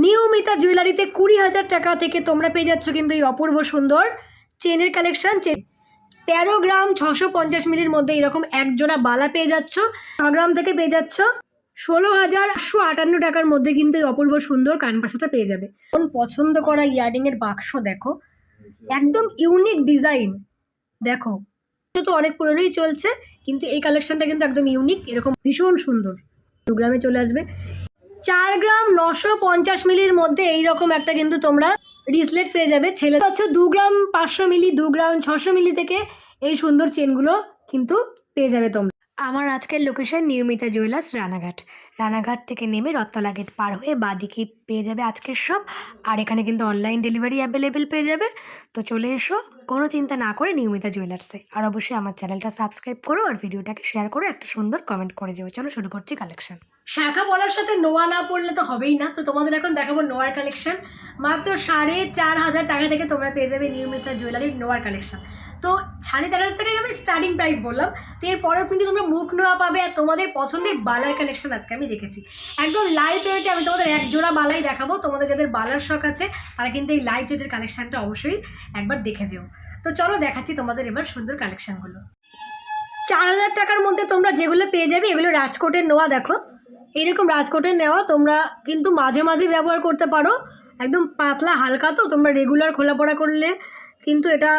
নিয়মিতা জুয়েলারিতে 20,000 টাকা থেকে তোমরা পেয়ে যাচ্ছ কিন্তু এই অপূর্ব সুন্দর চেনের কালেকশন। 13 গ্রাম 650 মিলির মধ্যে এরকম এক জোড়া বালা পেয়ে যাচ্ছ। 6 গ্রাম থেকে পেয়ে যাচ্ছ 16,858 টাকার মধ্যে কিন্তু এই অপূর্ব সুন্দর কানপাশাটা পেয়ে যাবে। পছন্দ করা ইয়াররিংয়ের বাক্স দেখো, একদম ইউনিক ডিজাইন। দেখো তো অনেক পুরনোই চলছে, কিন্তু এই কালেকশনটা কিন্তু একদম ইউনিক, এরকম ভীষণ সুন্দর। 2 গ্রামে চলে আসবে। 4 গ্রাম 950 মিলির মধ্যে এইরকম একটা কিন্তু তোমরা রিসলেট পেয়ে যাবে। ছেলে হচ্ছে 2 গ্রাম 500 মিলি, 2 গ্রাম 600 মিলি থেকে এই সুন্দর চেনগুলো কিন্তু পেয়ে যাবে তোমরা। আমার আজকের লোকেশন নিয়মিতা জুয়েলার্স রানাঘাট। রানাঘাট থেকে নেমে রত্তলা গেট পার হয়ে বাদিকে পেয়ে যাবে আজকের সব। আর এখানে কিন্তু অনলাইন ডেলিভারি অ্যাভেলেবেল পেয়ে যাবে। তো চলে এসো, কোনো চিন্তা না করে নিয়মিতা জুয়েলার্সে। আর অবশ্যই আমার চ্যানেলটা সাবস্ক্রাইব করো আর ভিডিওটাকে শেয়ার করো, একটা সুন্দর কমেন্ট করে যাও। চলো শুরু করছি কালেকশন। শাখা বলার সাথে নোয়া না পড়লে তো হবেই না, তো তোমাদের এখন দেখাবো নোয়ার কালেকশন। মাত্র 4,500 টাকা থেকে তোমরা পেয়ে যাবে নিয়মিতা জুয়েলারির নোয়ার কালেকশন। তো 4,500 থেকে আমি স্টার্টিং প্রাইস বললাম, তো এরপরেও কিন্তু তোমরা মুখ নোয়া পাবে। আর তোমাদের পছন্দের বালার কালেকশন আজকে আমি রেখেছি একদম লাইট ওয়েটে। আমি তোমাদের এক জোড়া বালাই দেখাবো। তোমাদের যাদের বালার শখ আছে তারা কিন্তু এই লাইট ওয়েটের কালেকশনটা অবশ্যই একবার দেখে যেও। তো চলো দেখাচ্ছি তোমাদের এবার সুন্দর কালেকশনগুলো। 4,000 টাকার মধ্যে তোমরা যেগুলো পেয়ে যাবে এগুলো রাজকোটের নোয়া। দেখো এইরকম রাজকোটের নেওয়া তোমরা কিন্তু মাঝে মাঝে ব্যবহার করতে পারো, একদম পাতলা হালকা, তো তোমরা রেগুলার খোলাপড়া করলে কিন্তু এটা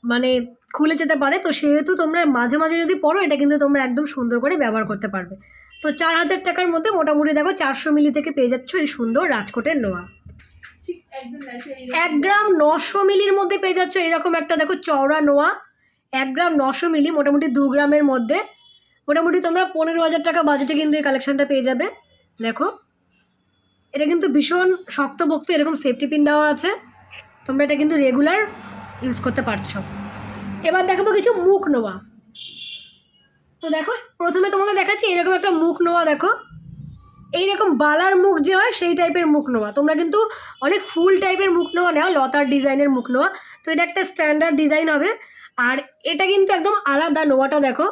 মানে খুলে যেতে পারে। তো সেহেতু তোমরা মাঝে মাঝে যদি পড়ো এটা কিন্তু তোমরা একদম সুন্দর করে ব্যবহার করতে পারবে। তো 4,000 টাকার মধ্যে মোটামুটি দেখো 400 মিলি থেকে পেয়ে যাচ্ছ এই সুন্দর রাজকোটের নোয়া। 1 গ্রাম 900 মিলির মধ্যে পেয়ে যাচ্ছ এরকম একটা দেখো চওড়া নোয়া। 1 গ্রাম 900 মিলি মোটামুটি 2 গ্রামের মধ্যে মোটামুটি তোমরা 15,000 টাকা বাজেটে কিন্তু এই কালেকশানটা পেয়ে যাবে। দেখো এটা কিন্তু ভীষণ শক্তপোক্ত, এরকম সেফটি পিন দেওয়া আছে, তোমরা এটা কিন্তু রেগুলার ইউজ করতে পারছো। এবার দেখাবো কিছু মুখ নোয়া। তো দেখো প্রথমে তোমাকে দেখাচ্ছি এরকম একটা মুখ নোয়া। দেখো এইরকম বালার মুখ যে হয় সেই টাইপের মুখ নোয়া। তোমরা কিন্তু অনেক ফুল টাইপের মুখ নোয়া নেওয়া, লতার ডিজাইনের মুখ নোয়া। তো এটা একটা স্ট্যান্ডার্ড ডিজাইন হবে। আর এটা কিন্তু একদম আলাদা নোয়াটা। দেখো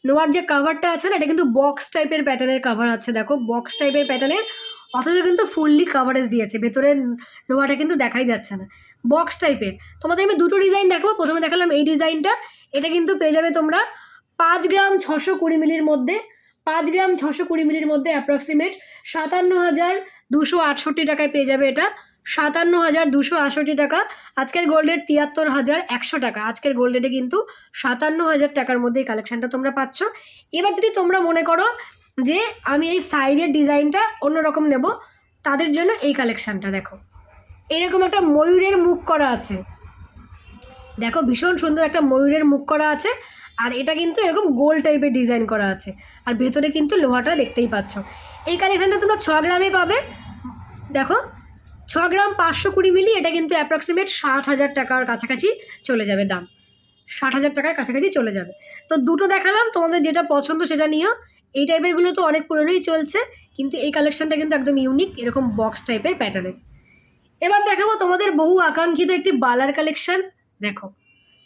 নোয়ার যে কাভারটা আছে না, এটা কিন্তু বক্স টাইপের প্যাটার্নের কাভার আছে। দেখো বক্স টাইপের প্যাটার্নের, অথচ কিন্তু ফুললি কাভারেজ দিয়েছে, ভেতরের নোয়াটা কিন্তু দেখাই যাচ্ছে না, বক্স টাইপের। তোমাদের আমি দুটো ডিজাইন দেখাবো। প্রথমে দেখালাম এই ডিজাইনটা, এটা কিন্তু পেয়ে যাবে তোমরা 5 গ্রাম 620 মিলির মধ্যে। 5 গ্রাম 620 মিলির মধ্যে অ্যাপ্রক্সিমেট 57,268 টাকায় পেয়ে যাবে এটা। 57,268 টাকা। আজকের গোল্ড রেট 73,100 টাকা। আজকের গোল্ড রেটে কিন্তু 57,000 টাকার মধ্যে এই কালেকশানটা তোমরা পাচ্ছ। এবার যদি তোমরা মনে করো যে আমি এই সাইডের ডিজাইনটা অন্যরকম নেব, তাদের জন্য এই কালেকশানটা দেখো এরকম একটা ময়ূরের মুখ করা আছে। দেখো ভীষণ সুন্দর একটা ময়ূরের মুখ করা আছে। আর এটা কিন্তু এরকম গোল টাইপের ডিজাইন করা আছে, আর ভেতরে কিন্তু লোহাটা দেখতেই পাচ্ছ। এই কালেকশানটা তোমরা 6 গ্রামে পাবে। দেখো 6 গ্রাম 520 মিলি, এটা কিন্তু অ্যাপ্রক্সিমেট 60,000 টাকার কাছাকাছি চলে যাবে দাম। 60,000 টাকার কাছাকাছি চলে যাবে। তো দুটো দেখালাম, তোমাদের যেটা পছন্দ সেটা নিও। এই টাইপেরগুলো তো অনেক পুরনোই চলছে, কিন্তু এই কালেকশানটা কিন্তু একদম ইউনিক, এরকম বক্স টাইপের প্যাটার্নের। এবার দেখাবো তোমাদের বহু আকাঙ্ক্ষিত একটি বালার কালেকশান। দেখো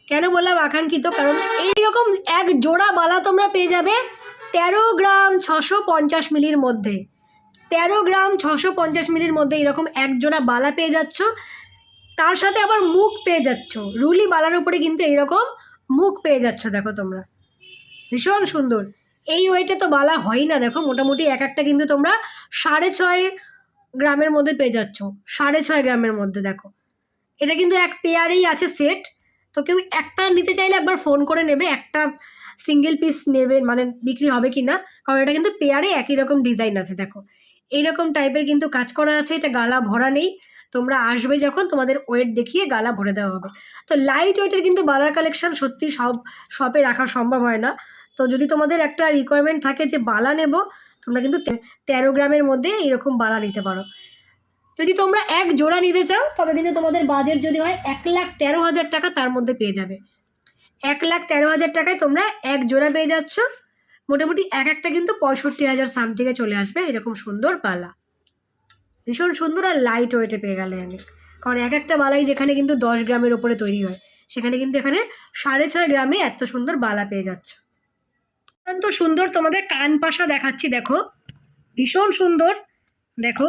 কেন বললাম আকাঙ্ক্ষিত, কারণ এইরকম এক জোড়া বালা তোমরা পেয়ে যাবে 13 গ্রাম 650 মিলির মধ্যে। 13 গ্রাম 650 মিলির মধ্যে এরকম এক জোড়া বালা পেয়ে যাচ্ছ, তার সাথে আবার মুখ পেয়ে যাচ্ছ। রুলি বালার উপরে কিন্তু এইরকম মুখ পেয়ে যাচ্ছ। দেখো তোমরা ভীষণ সুন্দর। এই ওয়েটে তো বালা হয় না। দেখো মোটামুটি এক একটা কিন্তু তোমরা 6.5 গ্রামের মধ্যে পেয়ে যাচ্ছ, 6.5 গ্রামের মধ্যে। দেখো এটা কিন্তু এক পেয়ারেই আছে সেট। তো কেউ একটা নিতে চাইলে একবার ফোন করে নেবে, একটা সিঙ্গেল পিস নেবে মানে বিক্রি হবে কি না, কারণ এটা কিন্তু পেয়ারে একই রকম ডিজাইন আছে। দেখো এইরকম টাইপের কিন্তু কাজ করা আছে, এটা গালা ভরা নেই। তোমরা আসবে যখন তোমাদের ওয়েট দেখিয়ে গালা ভরে দেওয়া হবে। তো লাইট ওয়েটের কিন্তু বালার কালেকশান সত্যি সব শপে রাখা সম্ভব হয় না। তো যদি তোমাদের একটা রিকোয়ারমেন্ট থাকে যে বালা নেব, তোমরা কিন্তু 13 গ্রামের মধ্যে এরকম বালা নিতে পারো। যদি তোমরা এক জোড়া নিতে চাও তবে কিন্তু তোমাদের বাজেট যদি হয় 1,13,000 টাকা, তার মধ্যে পেয়ে যাবে। 1,13,000 টাকায় তোমরা এক জোড়া পেয়ে যাচ্ছ। মোটামুটি এক একটা কিন্তু 65,000 সামথিংয়ে চলে আসবে এরকম সুন্দর বালা। ভীষণ সুন্দর আর লাইট ওয়েটে পেয়ে গেলে অনেক, কারণ এক একটা বালাই যেখানে কিন্তু 10 গ্রামের ওপরে তৈরি হয়, সেখানে কিন্তু এখানে 6.5 গ্রামে এত সুন্দর বালা পেয়ে যাচ্ছ। অত্যন্ত সুন্দর তোমাদের কান পাশা দেখাচ্ছি। দেখো ভীষণ সুন্দর। দেখো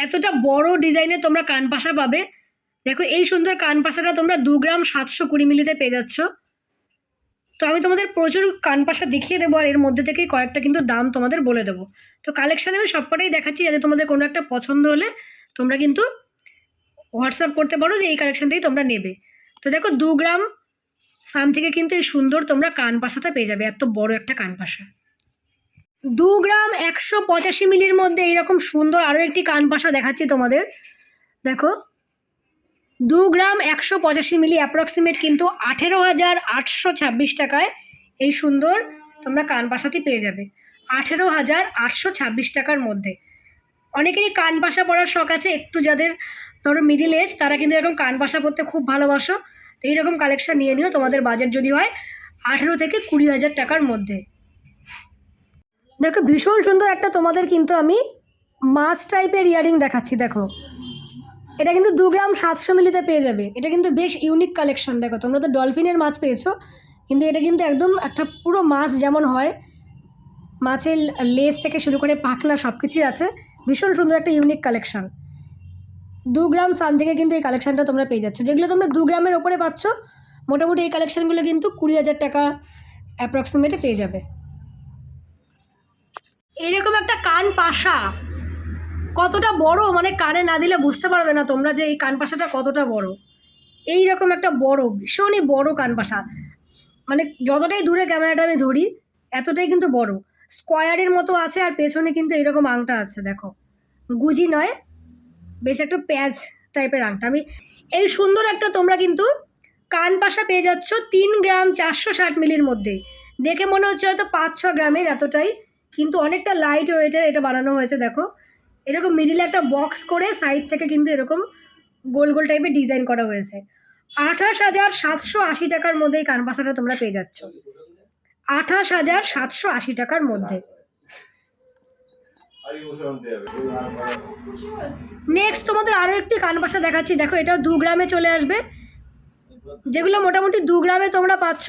এতটা বড় ডিজাইনের তোমরা কানপাশা পাবে। দেখো এই সুন্দর কানপাশাটা তোমরা 2 গ্রাম 720 মিলিতে পেয়ে যাচ্ছ। তো আমি তোমাদের প্রচুর কানপাশা দেখিয়ে দেবো, আর এর মধ্যে থেকেই কয়েকটা কিন্তু দাম তোমাদের বলে দেবো। তো কালেকশানে আমি সবকটাই দেখাচ্ছি, যাতে তোমাদের কোনো একটা পছন্দ হলে তোমরা কিন্তু হোয়াটসঅ্যাপ করতে পারো যে এই কালেকশানটাই তোমরা নেবে। তো দেখো 2 গ্রাম সাম থেকে কিন্তু এই সুন্দর তোমরা কানপাশাটা পেয়ে যাবে, এত বড় একটা কানপাশা। 2 গ্রাম 185 মিলির মধ্যে এইরকম সুন্দর আরও একটি কানপাশা দেখাচ্ছি তোমাদের। দেখো 2 গ্রাম 185 মিলি অ্যাপ্রক্সিমেট কিন্তু 18,826 টাকায় এই সুন্দর তোমরা কানপাশাটি পেয়ে যাবে। 18,826 টাকার মধ্যে। অনেকেরই কানপাশা পরার শখ আছে, একটু যাদের ধরো মিডিল এজ তারা কিন্তু এরকম কানপাশা পরতে খুব ভালোবাসো। তো এইরকম কালেকশান নিয়ে নিও, তোমাদের বাজেট যদি হয় 18 থেকে 20,000 টাকার মধ্যে। দেখো ভীষণ সুন্দর একটা তোমাদের কিন্তু আমি মাছ টাইপের ইয়ারিং দেখাচ্ছি। দেখো এটা কিন্তু 2 গ্রাম 700 মিলিতে পেয়ে যাবে। এটা কিন্তু বেশ ইউনিক কালেকশন। দেখো তোমরা তো ডলফিনের মাছ পেয়েছো, কিন্তু এটা কিন্তু একদম একটা পুরো মাছ যেমন হয়, মাছের লেজ থেকে শুরু করে পাখনা সব কিছুই আছে। ভীষণ সুন্দর একটা ইউনিক কালেকশান। 2 গ্রাম সান থেকে কিন্তু এই কালেকশানটা তোমরা পেয়ে যাচ্ছ। যেগুলো তোমরা 2 গ্রামের ওপরে পাচ্ছ, মোটামুটি এই কালেকশানগুলো কিন্তু 20,000 টাকা অ্যাপ্রক্সিমেটে পেয়ে যাবে। এরকম একটা কানপাশা কতটা বড়, মানে কানে না দিলে বুঝতে পারবে না তোমরা যে এই কানপাশাটা কতটা বড়। এই রকম একটা বড়, ভীষণই বড় কানপাশা, মানে যতটাই দূরে ক্যামেরাটা আমি ধরি এতটাই কিন্তু বড়। স্কোয়ারের মতো আছে, আর পেছনে কিন্তু এরকম আংটা আছে। দেখো গুজি নয়, বেশ একটা প্যাচ টাইপের আংটা। আমি এই সুন্দর একটা তোমরা কিন্তু কানপাশা পেয়ে যাচ্ছ 3 গ্রাম 460 মিলির মধ্যে। দেখে মনে হচ্ছে হয়তো 5-6 গ্রামের, এতটাই কিন্তু অনেকটা লাইট ওয়েটের এটা বানানো হয়েছে। দেখো এরকম মিডিলে একটা বক্স করে সাইড থেকে কিন্তু এরকম গোল গোল টাইপের ডিজাইন করা হয়েছে। 28,780 টাকার মধ্যে এই কানপাশাটা তোমরা পেয়ে যাচ্ছ। 28,780 টাকার মধ্যে। নেক্সট তোমাদের আরও একটি কানপাশা দেখাচ্ছি। দেখো এটাও 2 গ্রামে চলে আসবে। যেগুলো মোটামুটি 2 গ্রামে তোমরা পাচ্ছ,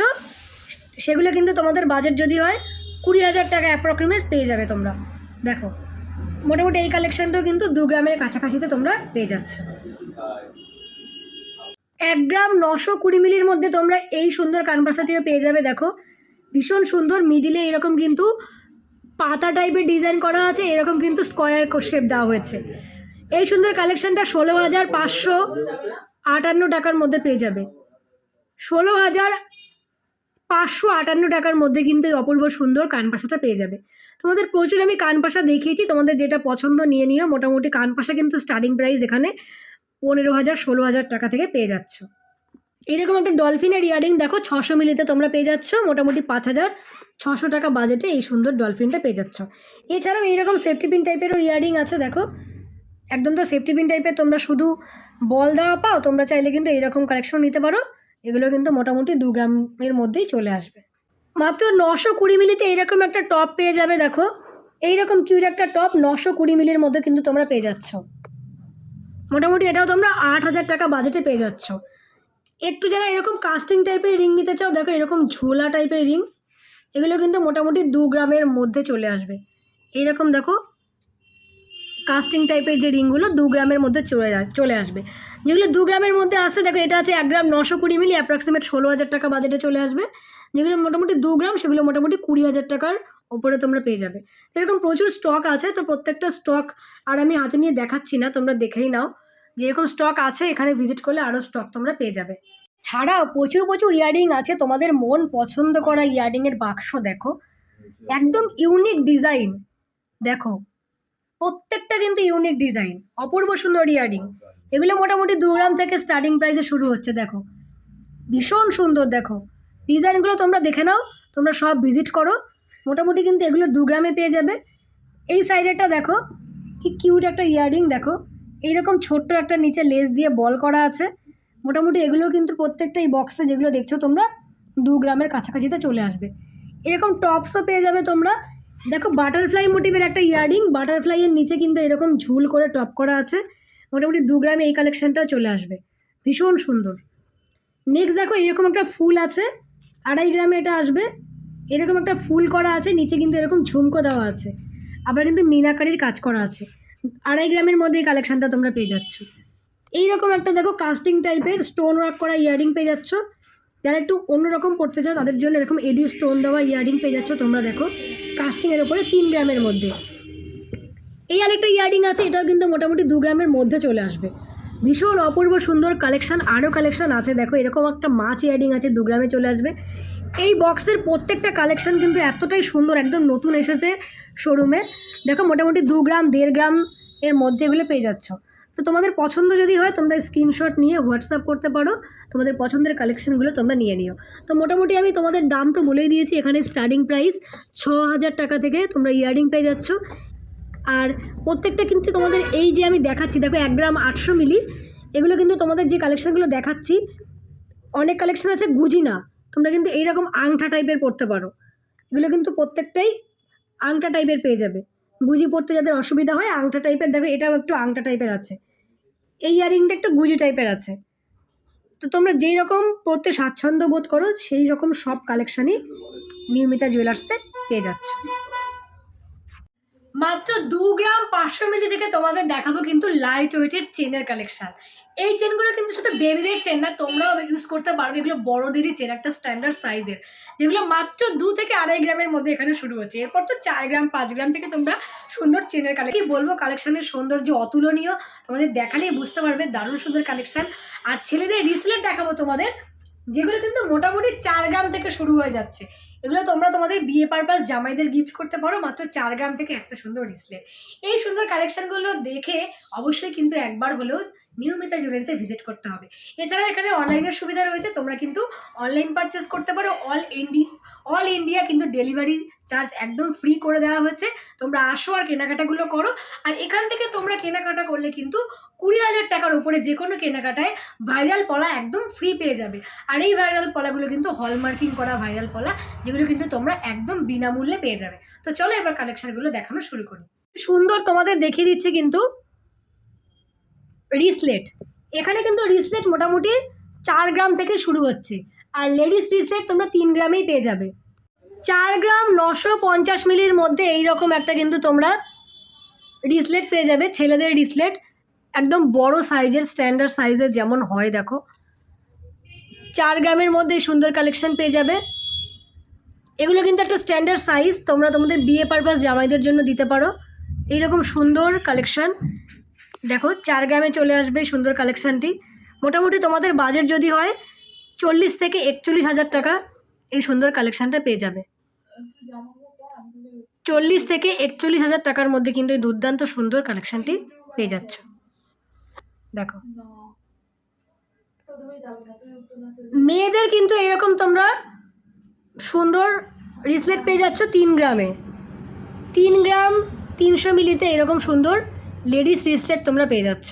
সেগুলো কিন্তু তোমাদের বাজেট যদি হয় 20,000 টাকা অ্যাপ্রক্সিমেট পেয়ে যাবে তোমরা। দেখো মোটামুটি এই কালেকশানটাও কিন্তু 2 গ্রামের কাছাকাছিতে তোমরা পেয়ে যাচ্ছ। 1 গ্রাম 920 মিলির মধ্যে তোমরা এই সুন্দর কানপাশাটিও পেয়ে যাবে। দেখো ভীষণ সুন্দর, মিডিলে এরকম কিন্তু পাতা টাইপের ডিজাইন করা আছে, এরকম কিন্তু স্কোয়ার শেপ দেওয়া হয়েছে। এই সুন্দর কালেকশানটা 16,558 টাকার মধ্যে পেয়ে যাবে। 16,558 টাকার মধ্যে কিন্তু এই অপূর্ব সুন্দর কানপাশাটা পেয়ে যাবে। তোমাদের প্রচুর আমি কানপাশা দেখিয়েছি, তোমাদের যেটা পছন্দ নিয়ে নিও। মোটামুটি কানপাশা কিন্তু স্টার্টিং প্রাইস এখানে 15,000 16,000 টাকা থেকে পেয়ে যাচ্ছ। এরকম একটা ডলফিনের ইয়ারিং দেখো 600 মিলিতে তোমরা পেয়ে যাচ্ছ, মোটামুটি 5,600 টাকা বাজেটে এই সুন্দর ডলফিনটা পেয়ে যাচ্ছ। এছাড়াও এইরকম সেফটি পিন টাইপেরও ইয়ারিং আছে। দেখো একদম তো সেফটি পিন টাইপের তোমরা শুধু বল দেওয়া পাও, তোমরা চাইলে কিন্তু এইরকম কালেকশন নিতে পারো। এগুলো কিন্তু মোটামুটি 2 গ্রামের মধ্যেই চলে আসবে। মাত্র 920 মিলিতে এইরকম একটা টপ পেয়ে যাবে। দেখো এইরকম কিউট একটা টপ 920 মিলির মধ্যে কিন্তু তোমরা পেয়ে যাচ্ছ। মোটামুটি এটাও তোমরা 8,000 টাকা বাজেটে পেয়ে যাচ্ছ। একটু যারা এরকম কাস্টিং টাইপের রিং নিতে চাও, দেখো এরকম ঝোলা টাইপের রিং, এগুলো কিন্তু মোটামুটি 2 গ্রামের মধ্যে চলে আসবে। এইরকম দেখো কাস্টিং টাইপের যে রিংগুলো 2 গ্রামের মধ্যে চলে আসবে। যেগুলো 2 গ্রামের মধ্যে আসছে, দেখো এটা আছে 1 গ্রাম 920 মিলি, অ্যাপ্রক্সিমেট 16,000 টাকা বাজেটে চলে আসবে। যেগুলো মোটামুটি 2 গ্রাম সেগুলো মোটামুটি 20,000 টাকার ওপরে তোমরা পেয়ে যাবে। এরকম প্রচুর স্টক আছে, তো প্রত্যেকটা স্টক আর আমি হাতে নিয়ে দেখাচ্ছি না, তোমরা দেখেই নাও। যেরকম স্টক আছে এখানে ভিজিট করলে আরও স্টক তোমরা পেয়ে যাবে। ছাড়াও প্রচুর প্রচুর ইয়ারিং আছে, তোমাদের মন পছন্দ করা ইয়ারিংয়ের বাক্স দেখো, একদম ইউনিক ডিজাইন। দেখো প্রত্যেকটা কিন্তু ইউনিক ডিজাইন, অপূর্ব সুন্দর ইয়ারিং। এগুলো মোটামুটি 2 গ্রাম থেকে স্টার্টিং প্রাইসে শুরু হচ্ছে। দেখো ভীষণ সুন্দর, দেখো ডিজাইনগুলো তোমরা দেখে নাও, তোমরা সব ভিজিট করো। মোটামুটি কিন্তু এগুলো 2 গ্রামে পেয়ে যাবে। এই সাইডেরটা দেখো কি কিউট একটা ইয়ারিং। দেখো এইরকম ছোট্ট একটা নিচে লেস দিয়ে বল করা আছে। মোটামুটি এগুলো কিন্তু প্রত্যেকটা এই বক্সে যেগুলো দেখছো তোমরা 2 গ্রামের কাছাকাছিতে চলে আসবে। এরকম টপসও পেয়ে যাবে তোমরা। দেখো বাটারফ্লাই মোটিভের একটা ইয়ারিং, বাটারফ্লাইয়ের নিচে কিন্তু এরকম ঝুল করে টপ করা আছে। মোটামুটি 2 গ্রামে এই কালেকশানটাও চলে আসবে, ভীষণ সুন্দর। নেক্সট দেখো এরকম একটা ফুল আছে, 2.5 গ্রামে এটা আসবে। এরকম একটা ফুল করা আছে, নিচে কিন্তু এরকম ঝুমকো দেওয়া আছে, আবার কিন্তু মিনাকারির কাজ করা আছে। 2.5 গ্রামের মধ্যে এই কালেকশানটা তোমরা পেয়ে যাচ্ছ। এইরকম একটা দেখো কাস্টিং টাইপের স্টোন ওয়ার্ক করা ইয়াররিং পেয়ে যাচ্ছ। যারা একটু অন্যরকম পড়তে চাও তাদের জন্য এরকম এডি স্টোন দেওয়া ইয়াররিং পেয়ে যাচ্ছ তোমরা। দেখো কাস্টিংয়ের ওপরে 3 গ্রামের মধ্যে। এই আরেকটা ইয়াররিং আছে, এটাও কিন্তু মোটামুটি 2 গ্রামের মধ্যে চলে আসবে। ভীষণ অপূর্ব সুন্দর কালেকশান। আরও কালেকশান আছে দেখো, এরকম একটা মাছ ইয়াররিং আছে 2 গ্রামে চলে আসবে। এই বক্সের প্রত্যেকটা কালেকশান কিন্তু এতটাই সুন্দর, একদম নতুন এসেছে শোরুমে। দেখো মোটামুটি 2 গ্রাম 1.5 গ্রাম এর মধ্যে এগুলো পেয়ে যাচ্ছ। তো তোমাদের পছন্দ যদি হয় তোমরা স্ক্রিনশট নিয়ে হোয়াটসঅ্যাপ করতে পারো, তোমাদের পছন্দের কালেকশানগুলো তোমরা নিয়ে নিও। তো মোটামুটি আমি তোমাদের দাম তো বলেই দিয়েছি। এখানে স্টার্টিং প্রাইস 6,000 টাকা থেকে তোমরা ইয়াররিং পেয়ে যাচ্ছ। আর প্রত্যেকটা কিন্তু তোমাদের এই যে আমি দেখাচ্ছি দেখো 1 গ্রাম 800 মিলি, এগুলো কিন্তু তোমাদের যে কালেকশানগুলো দেখাচ্ছি অনেক কালেকশান আছে গুজি না, তোমরা কিন্তু এইরকম আংটা টাইপের পড়তে পারো। এগুলো কিন্তু প্রত্যেকটাই আংটা টাইপের পেয়ে যাবে। গুজি পড়তে যাদের অসুবিধা হয় আংটা টাইপের, দেখো এটাও একটু আংটা টাইপের আছে, এই ইয়ারিংটা একটু গুজি টাইপের আছে। তো তোমরা যেই রকম পড়তে স্বাচ্ছন্দ্য বোধ করো সেই রকম সব কালেকশানই নিয়মিতা জুয়েলার্সে পেয়ে যাচ্ছে। মাত্র 2 গ্রাম 500 মিলি থেকে তোমাদের দেখাবো কিন্তু লাইট ওয়েটের চেনের কালেকশান। এই চেনগুলো কিন্তু শুধু বেবিদের চেন না, তোমরাও ইউজ করতে পারবে। এগুলো বড়দেরই চেন, একটা স্ট্যান্ডার্ড সাইজের, যেগুলো মাত্র 2 থেকে 2.5 গ্রামের মধ্যে এখানে শুরু হচ্ছে। এরপর তো 4 গ্রাম 5 গ্রাম থেকে তোমরা সুন্দর চেনের কালেকশন। কি বলবো, কালেকশানের সৌন্দর্য অতুলনীয়, তোমাদের দেখালেই বুঝতে পারবে দারুণ সুন্দর কালেকশান। আর ছেলেদের রিসলেট দেখাবো তোমাদের, যেগুলো কিন্তু মোটামুটি 4 গ্রাম থেকে শুরু হয়ে যাচ্ছে। এগুলো তোমরা তোমাদের বিয়ে পারপাস জামাইদের গিফট করতে পারো মাত্র 4 গ্রাম থেকে। এত সুন্দর রিসলেট, এই সুন্দর কালেকশানগুলো দেখে অবশ্যই কিন্তু একবার হলেও নিয়মিতা জুয়েলারিতে ভিজিট করতে হবে। এছাড়া এখানে অনলাইনের সুবিধা রয়েছে, তোমরা কিন্তু অনলাইন পারচেস করতে পারো। অল ইন্ডিয়া কিন্তু ডেলিভারি চার্জ একদম ফ্রি করে দেওয়া হয়েছে। তোমরা আসো আর কেনাকাটাগুলো করো। আর এখান থেকে তোমরা কেনাকাটা করলে কিন্তু 20,000 টাকার উপরে যে কোনো কেনাকাটায় ভাইরাল পলা একদম ফ্রি পেয়ে যাবে। আর এই ভাইরাল পলাগুলো কিন্তু হলমার্কিং করা ভাইরাল পলা, যেগুলো কিন্তু তোমরা একদম বিনামূল্যে পেয়ে যাবে। তো চলো এবার কালেকশানগুলো দেখানো শুরু করি। সুন্দর তোমাদের দেখিয়ে দিচ্ছে কিন্তু রিসলেট। এখানে কিন্তু রিসলেট মোটামুটি 4 গ্রাম থেকে শুরু হচ্ছে। আর লেডিস রিসলেট তোমরা 3 গ্রামেই পেয়ে যাবে। 4 গ্রাম 950 মিলির মধ্যে এইরকম একটা কিন্তু তোমরা রিসলেট পেয়ে যাবে। ছেলেদের রিসলেট একদম বড় সাইজের, স্ট্যান্ডার্ড সাইজের যেমন হয় দেখো, 4 গ্রামের মধ্যে সুন্দর কালেকশান পেয়ে যাবে। এগুলো কিন্তু একটা স্ট্যান্ডার্ড সাইজ, তোমরা তোমাদের বিয়ে পারপাস জামাইদের জন্য দিতে পারো। এইরকম সুন্দর কালেকশান দেখো 4 গ্রামে চলে আসবে সুন্দর কালেকশানটি। মোটামুটি তোমাদের বাজেট যদি হয় 40 থেকে 41,000 টাকা এই সুন্দর কালেকশানটা পেয়ে যাবে। 40 থেকে 41,000 টাকার মধ্যে কিন্তু এই দুর্দান্ত সুন্দর কালেকশানটি পেয়ে যাচ্ছ। দেখো মেয়েদের কিন্তু এরকম তোমরা সুন্দর রিসলেট পেয়ে যাচ্ছ 3 গ্রামে। 3 গ্রাম 300 মিলিতে এরকম সুন্দর লেডিস রিসলেট তোমরা পেয়ে যাচ্ছ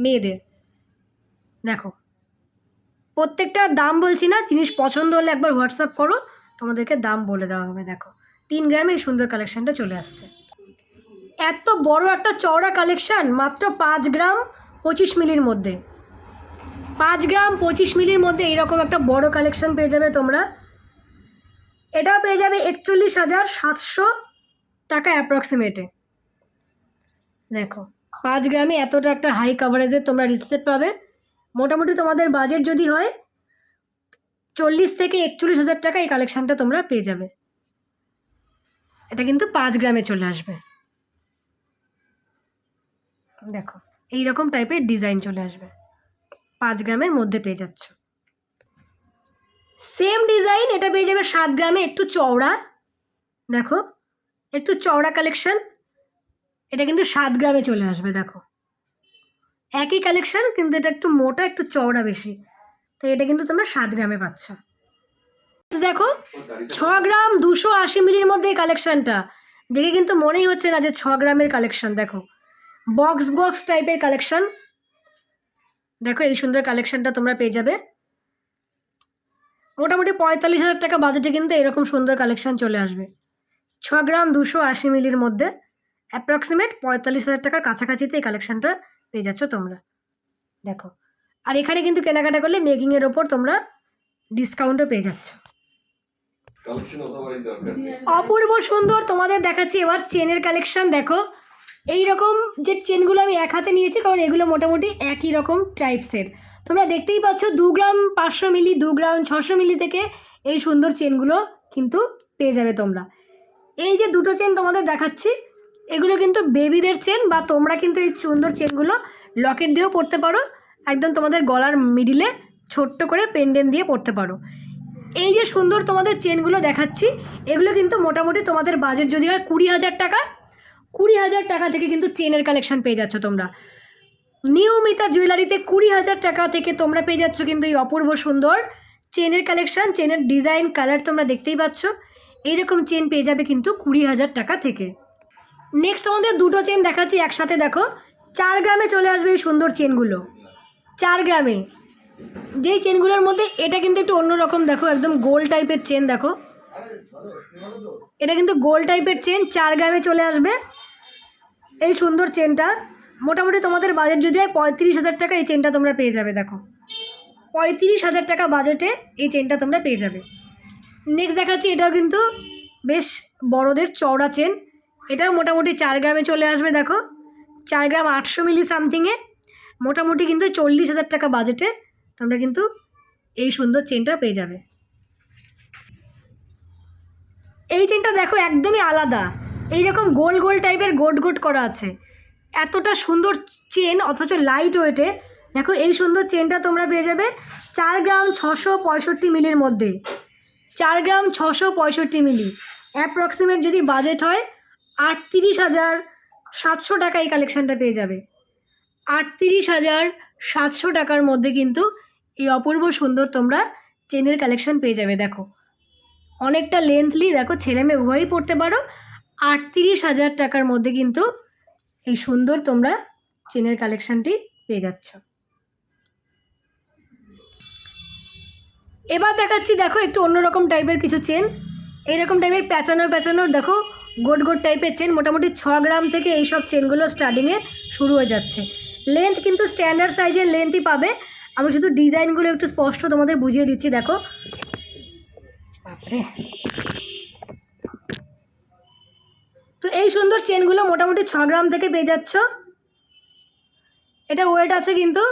মেয়েদের। দেখো প্রত্যেকটা দাম বলছি না, জিনিস পছন্দ হলে একবার হোয়াটসঅ্যাপ করো, তোমাদেরকে দাম বলে দেওয়া হবে। দেখো 3 গ্রামে এই সুন্দর কালেকশানটা চলে আসছে। এত বড় একটা চওড়া কালেকশান মাত্র 5 গ্রাম 25 মিলির মধ্যে। 5 গ্রাম 25 মিলির মধ্যে এইরকম একটা বড় কালেকশান পেয়ে যাবে তোমরা। এটাও পেয়ে যাবে 41,700 টাকা অ্যাপ্রক্সিমেটে। দেখো 5 গ্রামে এতটা একটা হাই কাভারেজের তোমরা রিসলেট পাবে। মোটামুটি তোমাদের বাজেট যদি হয় 40 থেকে 41,000 টাকা এই কালেকশানটা তোমরা পেয়ে যাবে। এটা কিন্তু 5 গ্রামে চলে আসবে। দেখো এই রকম টাইপের ডিজাইন চলে আসবে, 5 গ্রামের মধ্যে পেয়ে যাচ্ছ। সেম ডিজাইন এটা পেয়ে যাবে 7 গ্রামে, একটু চওড়া। দেখো একটু চওড়া কালেকশান, এটা কিন্তু 7 গ্রামে চলে আসবে। দেখো একই কালেকশান কিন্তু এটা একটু মোটা, একটু চওড়া বেশি। তো এটা কিন্তু তোমরা 7 গ্রামে পাচ্ছ। দেখো 6 গ্রাম 280 মিলির মধ্যে এই কালেকশানটা দেখে কিন্তু মনেই হচ্ছে না যে 6 গ্রামের কালেকশান। দেখো বক্স বক্স টাইপের কালেকশান। দেখো এই সুন্দর কালেকশানটা তোমরা পেয়ে যাবে। মোটামুটি 45,000 টাকা বাজেটে কিন্তু এরকম সুন্দর কালেকশান চলে আসবে। 6 গ্রাম 280 মিলির মধ্যে অ্যাপ্রক্সিমেট 45,000 টাকার কাছাকাছিতে এই কালেকশানটা পেয়ে যাচ্ছ তোমরা। দেখো আর এখানে কিন্তু কেনাকাটা করলে মেকিংয়ের ওপর তোমরা ডিসকাউন্টও পেয়ে যাচ্ছ। অপূর্ব সুন্দর তোমাদের দেখাচ্ছি এবার চেনের কালেকশান। দেখো এই রকম যে চেনগুলো আমি এক হাতে নিয়েছি, কারণ এগুলো মোটামুটি একই রকম টাইপসের। তোমরা দেখতেই পাচ্ছ 2 গ্রাম 500 মিলি, 2 গ্রাম 600 মিলি থেকে এই সুন্দর চেনগুলো কিন্তু পেয়ে যাবে তোমরা। এই যে দুটো চেন তোমাদের দেখাচ্ছি, এগুলো কিন্তু বেবিদের চেন, বা তোমরা কিন্তু এই সুন্দর চেনগুলো লকেট দিয়েও পরতে পারো, একদম তোমাদের গলার মিডিলে ছোট্ট করে পেন্ডেন্ট দিয়ে পরতে পারো। এই যে সুন্দর তোমাদের চেনগুলো দেখাচ্ছি, এগুলো কিন্তু মোটামুটি তোমাদের বাজেট যদি হয় 20,000 টাকা, 20,000 টাকা থেকে কিন্তু চেনের কালেকশন পেয়ে যাচ্ছ তোমরা। নিয়মিতা জুয়েলারিতে 20,000 টাকা থেকে তোমরা পেয়ে যাচ্ছ কিন্তু এই অপূর্ব সুন্দর চেনের কালেকশন। চেনের ডিজাইন, কালার তোমরা দেখতেই পাচ্ছ। এইরকম চেন পেয়ে যাবে কিন্তু 20,000 টাকা থেকে। নেক্সট আমাদের দুটো চেন দেখাচ্ছি একসাথে, দেখো 4 গ্রামে চলে আসবে এই সুন্দর চেনগুলো। 4 গ্রামে যেই চেনগুলোর মধ্যে এটা কিন্তু একটু অন্যরকম, দেখো একদম গোল টাইপের চেন, দেখো এটা কিন্তু গোল টাইপের চেন, 4 গ্রামে চলে আসবে এই সুন্দর চেনটা। মোটামুটি তোমাদের বাজেট যদি হয় 35,000 টাকা, এই চেনটা তোমরা পেয়ে যাবে। দেখো 35,000 টাকা বাজেটে এই চেনটা তোমরা পেয়ে যাবে। নেক্সট দেখাচ্ছি, এটাও কিন্তু বেশ বড়দের চওড়া চেন, এটাও মোটামুটি 4 গ্রামে চলে আসবে। দেখো 4 গ্রাম 800 মিলি সামথিংয়ে, মোটামুটি কিন্তু 40,000 টাকা বাজেটে তোমরা কিন্তু এই সুন্দর চেনটা পেয়ে যাবে। এই চেনটা দেখো একদমই আলাদা, এইরকম গোল গোল টাইপের গোট গোট করা আছে, এতটা সুন্দর চেন অথচ লাইট ওয়েটে। দেখো এই সুন্দর চেনটা তোমরা পেয়ে যাবে 4 গ্রাম 665 মিলির মধ্যে। 4 গ্রাম 665 মিলি, অ্যাপ্রক্সিমেট যদি বাজেট হয় 38,700 টাকা এই কালেকশানটা পেয়ে যাবে। 38,700 টাকার মধ্যে কিন্তু এই অপূর্ব সুন্দর তোমরা চেনের কালেকশান পেয়ে যাবে। দেখো অনেকটা লেন্থলি, দেখো ছেলে মেয়ে উভয়ই পড়তে পারো। 38,000 টাকার মধ্যে কিন্তু এই সুন্দর তোমরা চেনের কালেকশানটি পেয়ে যাচ্ছ। এবার দেখাচ্ছি, দেখো একটু অন্যরকম টাইপের কিছু চেন, এইরকম টাইপের প্যাঁচানো প্যাঁচানোর, দেখো গোট গোট টাইপের চেন, মোটামুটি 6 গ্রাম থেকে এইসব চেনগুলো স্টার্টিংয়ে শুরু হয়ে যাচ্ছে। লেন্থ কিন্তু স্ট্যান্ডার্ড সাইজের লেন্থই পাবে। আমি শুধু ডিজাইনগুলো একটু স্পষ্ট তোমাদের বুঝিয়ে দিচ্ছি। দেখো বাপরে, তো এই সুন্দর চেনগুলো মোটামুটি 6 গ্রাম থেকে পেয়ে যাচ্ছ। এটা ওয়েট আছে কিন্তু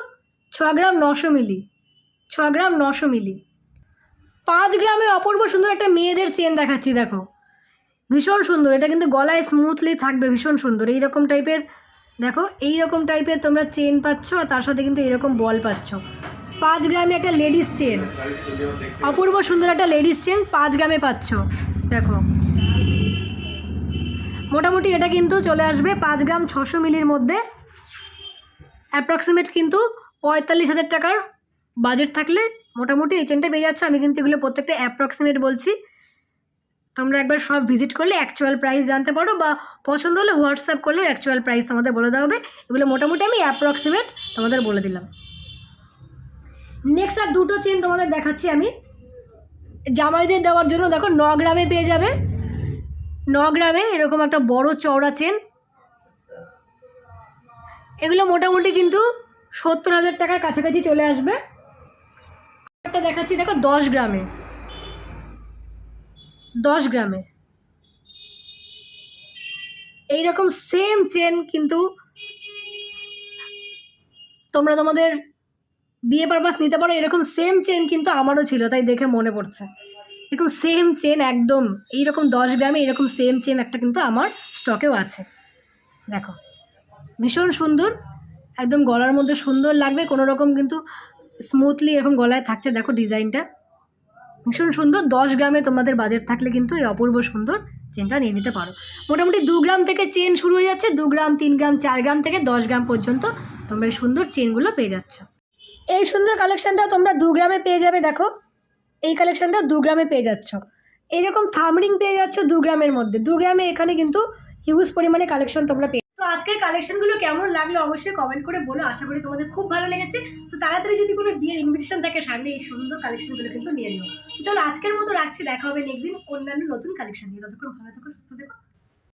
6 গ্রাম 900 মিলি, 6 গ্রাম 900 মিলি। 5 গ্রামে অপূর্ব সুন্দর একটা মেয়েদের চেন দেখাচ্ছি, দেখো ভীষণ সুন্দর, এটা কিন্তু গলায় স্মুথলি থাকবে, ভীষণ সুন্দর। এইরকম টাইপের, দেখো এইরকম টাইপের তোমরা চেন পাচ্ছ, আর তার সাথে কিন্তু এরকম বল পাচ্ছ। 5 গ্রামে একটা লেডিস চেন, অপূর্ব সুন্দর একটা লেডিস চেন 5 গ্রামে পাচ্ছ। দেখো মোটামুটি এটা কিন্তু চলে আসবে 5 গ্রাম 600 মিলির মধ্যে, অ্যাপ্রক্সিমেট কিন্তু 45,000 টাকার বাজেট থাকলে মোটামুটি এই চেনটা পেয়ে যাচ্ছ। আমি কিন্তু এগুলো প্রত্যেকটা অ্যাপ্রক্সিমেট বলছি, তোমরা একবার সব ভিজিট করলে অ্যাকচুয়াল প্রাইস জানতে পারো, বা পছন্দ হলে হোয়াটসঅ্যাপ করলেও অ্যাকচুয়াল প্রাইস তোমাদের বলে দেওয়া হবে। এগুলো মোটামুটি আমি অ্যাপ্রক্সিমেট তোমাদের বলে দিলাম। নেক্সট আর দুটো চেন তোমাদের দেখাচ্ছি আমি জামাইদের দেওয়ার জন্য। দেখো 9 গ্রামে পেয়ে যাবে, 9 গ্রামে এরকম একটা বড় চওড়া চেন, এগুলো মোটামুটি কিন্তু 70,000 টাকার কাছাকাছি চলে আসবে। একটা দেখাচ্ছি, দেখো 10 গ্রামে, 10 গ্রামে এইরকম সেম চেন কিন্তু তোমরা তোমাদের বিয়ে পারপাস নিতে পারো। এরকম সেম চেন কিন্তু আমারও ছিল, তাই দেখে মনে পড়ছে। এরকম সেম চেন একদম এইরকম 10 গ্রামে এরকম সেম চেন একটা কিন্তু আমার স্টকেও আছে। দেখো ভীষণ সুন্দর, একদম গলার মধ্যে সুন্দর লাগবে, কোনো রকম কিন্তু স্মুথলি এরকম গলায় থাকছে। দেখো ডিজাইনটা ভীষণ সুন্দর। 10 গ্রামে তোমাদের বাজেট থাকলে কিন্তু এই অপূর্ব সুন্দর চেনটা নিয়ে নিতে পারো। মোটামুটি 2 গ্রাম থেকে চেন শুরু হয়ে যাচ্ছে, 2 গ্রাম 3 গ্রাম 4 গ্রাম থেকে 10 গ্রাম পর্যন্ত তোমরা এই সুন্দর চেনগুলো পেয়ে যাচ্ছ। এই সুন্দর কালেকশানটা তোমরা 2 গ্রামে পেয়ে যাবে। দেখো এই কালেকশানটা 2 গ্রামে পেয়ে যাচ্ছ। এইরকম থামরিং পেয়ে যাচ্ছ 2 গ্রামের মধ্যে। 2 গ্রামে এখানে কিন্তু হিউজ পরিমাণে কালেকশন তোমরা পেয়ে। তো আজকের কালেকশনগুলো কেমন লাগলো অবশ্যই কমেন্ট করে বলো, আশা করি তোমাদের খুব ভালো লেগেছে। তো তাড়াতাড়ি যদি কোনো বিয়ের ইনভিটেশন থাকে সামনে, এই সুন্দর কালেকশনগুলো কিন্তু নিয়ে নিও। চলো আজকের মতো রাখছি, দেখা হবে নেক্সট দিন অন্যান্য নতুন কালেকশন নিয়ে। ততক্ষণ ভালো থেকো, সুস্থ থেকো।